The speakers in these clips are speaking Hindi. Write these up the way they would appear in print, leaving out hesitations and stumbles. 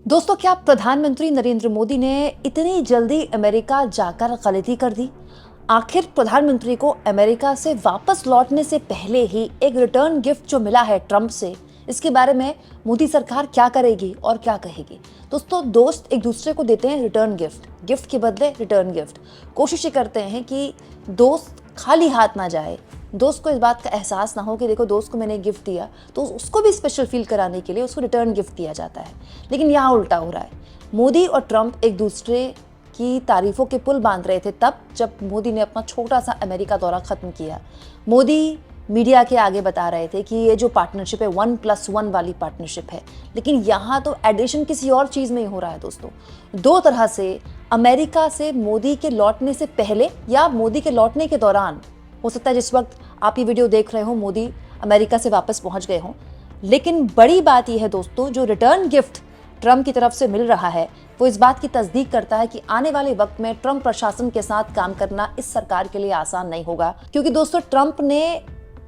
दोस्तों, क्या प्रधानमंत्री नरेंद्र मोदी ने इतनी जल्दी अमेरिका जाकर गलती कर दी? आखिर प्रधानमंत्री को अमेरिका से वापस लौटने से पहले ही एक रिटर्न गिफ्ट जो मिला है ट्रंप से, इसके बारे में मोदी सरकार क्या करेगी और क्या कहेगी? दोस्तों, दोस्त एक दूसरे को देते हैं रिटर्न गिफ्ट, गिफ्ट के बदले रिटर्न गिफ्ट। कोशिश ये करते हैं कि दोस्त खाली हाथ ना जाए, दोस्त को इस बात का एहसास ना हो कि देखो दोस्त को मैंने गिफ्ट दिया, तो उसको भी स्पेशल फील कराने के लिए उसको रिटर्न गिफ्ट दिया जाता है। लेकिन यहाँ उल्टा हो रहा है। मोदी और ट्रंप एक दूसरे की तारीफों के पुल बांध रहे थे तब जब मोदी ने अपना छोटा सा अमेरिका दौरा खत्म किया। मोदी मीडिया के आगे बता रहे थे कि ये जो पार्टनरशिप है 1+1 वाली पार्टनरशिप है, लेकिन यहाँ तो एडिशन किसी और चीज़ में ही हो रहा है। दोस्तों, दो तरह से अमेरिका से मोदी के लौटने से पहले या मोदी के लौटने के दौरान, हो सकता है जिस वक्त आप ये वीडियो देख रहे हो मोदी अमेरिका से वापस पहुंच गए हों, लेकिन बड़ी बात यह है दोस्तों, जो रिटर्न गिफ्ट ट्रंप की तरफ से मिल रहा है वो इस बात की तस्दीक करता है कि आने वाले वक्त में ट्रंप प्रशासन के साथ काम करना इस सरकार के लिए आसान नहीं होगा। क्योंकि दोस्तों, ट्रंप ने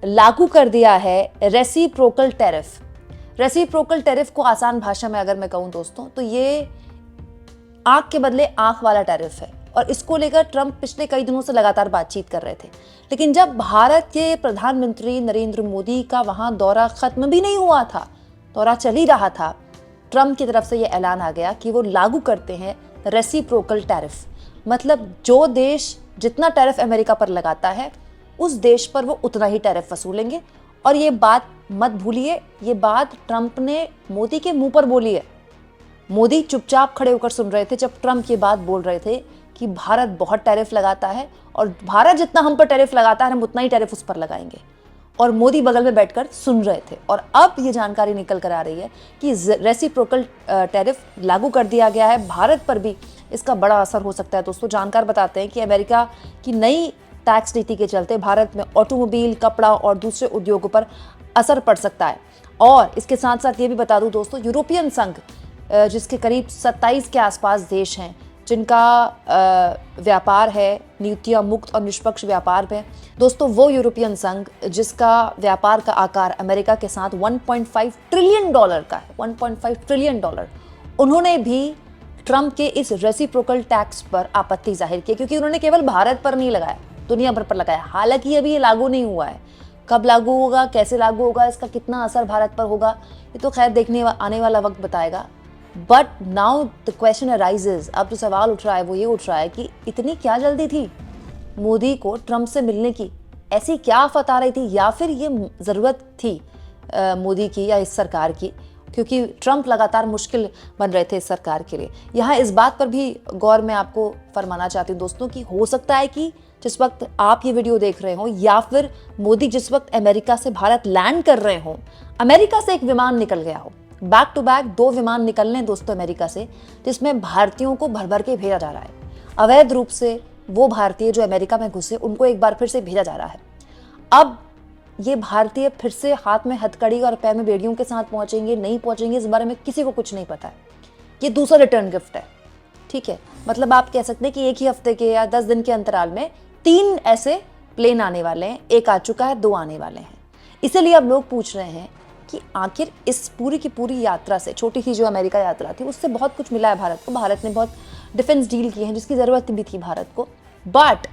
लागू कर दिया है रेसिप्रोकल टैरिफ। रेसिप्रोकल टैरिफ को आसान भाषा में अगर मैं कहूं दोस्तों, तो ये आंख के बदले आंख वाला टैरिफ है और इसको लेकर ट्रंप पिछले कई दिनों से लगातार बातचीत कर रहे थे। लेकिन जब भारत के प्रधानमंत्री नरेंद्र मोदी का वहां दौरा खत्म भी नहीं हुआ था, दौरा चल ही रहा था, ट्रंप की तरफ से यह ऐलान आ गया कि वो लागू करते हैं रेसिप्रोकल टैरिफ। मतलब जो देश जितना टैरिफ अमेरिका पर लगाता है उस देश पर वो उतना ही टैरिफ वसूलेंगे। और ये बात मत भूलिए, ये बात ट्रंप ने मोदी के मुंह पर बोली है। मोदी चुपचाप खड़े होकर सुन रहे थे जब ट्रंप ये बात बोल रहे थे कि भारत बहुत टैरिफ लगाता है और भारत जितना हम पर टैरिफ लगाता है हम उतना ही टैरिफ उस पर लगाएंगे। और मोदी बगल में बैठकर सुन रहे थे। और अब ये जानकारी निकल कर आ रही है कि रेसिप्रोकल टैरिफ लागू कर दिया गया है। भारत पर भी इसका बड़ा असर हो सकता है। दोस्तों, जानकार बताते हैं कि अमेरिका की नई टैक्स नीति के चलते भारत में ऑटोमोबाइल, कपड़ा और दूसरे उद्योगों पर असर पड़ सकता है। और इसके साथ साथ ये भी बता दूं दोस्तों, यूरोपियन संघ जिसके करीब 27 के आसपास देश हैं जिनका व्यापार है नीतियाँ मुक्त और निष्पक्ष व्यापार पे, दोस्तों वो यूरोपियन संघ जिसका व्यापार का आकार अमेरिका के साथ 1.5 ट्रिलियन डॉलर का है, 1.5 ट्रिलियन डॉलर, उन्होंने भी ट्रंप के इस रेसिप्रोकल टैक्स पर आपत्ति जाहिर की। क्योंकि उन्होंने केवल भारत पर नहीं लगाया, दुनिया भर पर लगाया। हालांकि अभी ये लागू नहीं हुआ है, कब लागू होगा, कैसे लागू होगा, इसका कितना असर भारत पर होगा, ये तो खैर देखने आने वाला वक्त बताएगा। But now the question arises, अब जो सवाल उठ रहा है वो ये उठ रहा है कि इतनी क्या जल्दी थी मोदी को ट्रंप से मिलने की? ऐसी क्या आफत आ रही थी या फिर ये ज़रूरत थी मोदी की या इस सरकार की? क्योंकि ट्रंप लगातार मुश्किल बन रहे थे इस सरकार के लिए। यहाँ इस बात पर भी गौर मैं आपको फरमाना चाहती हूँ दोस्तों कि हो सकता है कि जिस वक्त आप ये वीडियो देख रहे हो या फिर मोदी जिस वक्त अमेरिका से भारत लैंड कर रहे हो, अमेरिका से एक विमान निकल गया हो। बैक टू बैक 2 विमान निकलने दोस्तों अमेरिका से, जिसमें भारतीयों को भर भर के भेजा जा रहा है। अवैध रूप से वो भारतीय जो अमेरिका में घुसे उनको एक बार फिर से भेजा जा रहा है। अब ये भारतीय फिर से हाथ में हथकड़ी और पैर में बेड़ियों के साथ पहुंचेंगे, नहीं पहुंचेंगे, इस बारे में किसी को कुछ नहीं पता है। ये दूसरा रिटर्न गिफ्ट है, ठीक है। मतलब आप कह सकते हैं कि एक ही हफ्ते के या 10 दिन के अंतराल में 3 ऐसे प्लेन आने वाले हैं। एक आ चुका है, 2 आने वाले हैं। इसीलिए अब लोग पूछ रहे हैं कि आखिर इस पूरी की पूरी यात्रा से, छोटी सी जो अमेरिका यात्रा थी, उससे बहुत कुछ मिला है भारत को। भारत ने बहुत डिफेंस डील किए हैं जिसकी ज़रूरत भी थी भारत को। बट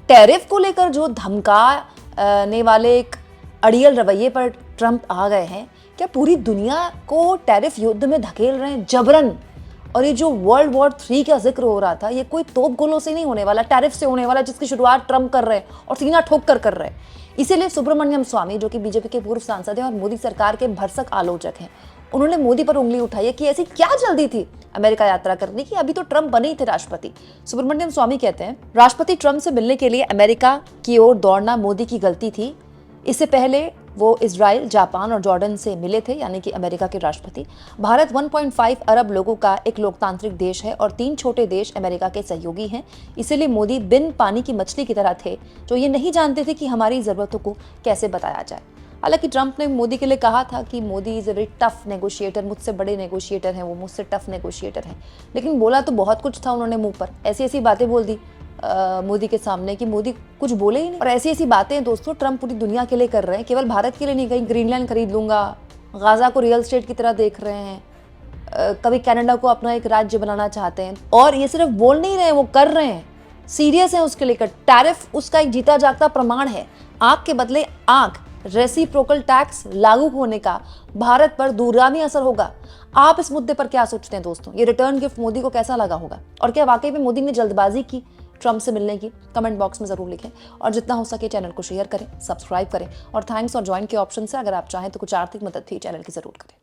टैरिफ को लेकर जो धमकाने वाले एक अड़ियल रवैये पर ट्रंप आ गए हैं, क्या पूरी दुनिया को टैरिफ युद्ध में धकेल रहे हैं जबरन? और ये जो वर्ल्ड वॉर 3 का जिक्र हो रहा था, ये कोई तोप गोलों से नहीं होने वाला, टैरिफ से होने वाला, जिसकी शुरुआत ट्रंप कर रहे हैं और सीना ठोक कर रहे हैं। इसीलिए सुब्रमण्यम स्वामी, जो कि बीजेपी के पूर्व सांसद हैं और मोदी सरकार के भरसक आलोचक हैं, उन्होंने मोदी पर उंगली उठाई है कि ऐसी क्या जल्दी थी अमेरिका यात्रा करने की, अभी तो ट्रंप बने ही थे राष्ट्रपति। सुब्रमण्यम स्वामी कहते हैं, राष्ट्रपति ट्रंप से मिलने के लिए अमेरिका की ओर दौड़ना मोदी की गलती थी। इससे पहले वो इजराइल, जापान और जॉर्डन से मिले थे, यानी कि अमेरिका के राष्ट्रपति। भारत 1.5 अरब लोगों का एक लोकतांत्रिक देश है और 3 छोटे देश अमेरिका के सहयोगी हैं। इसीलिए मोदी बिन पानी की मछली की तरह थे, जो ये नहीं जानते थे कि हमारी ज़रूरतों को कैसे बताया जाए। हालांकि ट्रंप ने मोदी के लिए कहा था कि Modi is a very tough negotiator, मुझसे बड़े नेगोशिएटर हैं वो, मुझसे टफ नेगोशिएटर हैं। लेकिन बोला तो बहुत कुछ था उन्होंने मुँह पर, ऐसी ऐसी बातें बोल दी मोदी के सामने कि मोदी कुछ बोले ही नहीं। और ऐसी ऐसी बातें दोस्तों ट्रंप पूरी दुनिया के लिए कर रहे हैं, केवल भारत के लिए नहीं। कहीं ग्रीनलैंड खरीद लूंगा, गाजा को रियल एस्टेट की तरह देख रहे हैं, कभी कनाडा को अपना एक राज्य बनाना चाहते हैं। और ये सिर्फ बोल नहीं रहे हैं, वो कर रहे हैं, सीरियस है उसके लेकर। टैरिफ उसका एक जीता जागता प्रमाण है। आंख के बदले आंख, रेसिप्रोकल टैक्स लागू होने का भारत पर दूरगामी असर होगा। आप इस मुद्दे पर क्या सोचते हैं दोस्तों? ये रिटर्न गिफ्ट मोदी को कैसा लगा होगा? और क्या वाकई में मोदी ने जल्दबाजी की ट्रम्प से मिलने की? कमेंट बॉक्स में जरूर लिखें और जितना हो सके चैनल को शेयर करें, सब्सक्राइब करें और थैंक्स और ज्वाइन के ऑप्शन से अगर आप चाहें तो कुछ आर्थिक मदद भी चैनल की जरूर करें।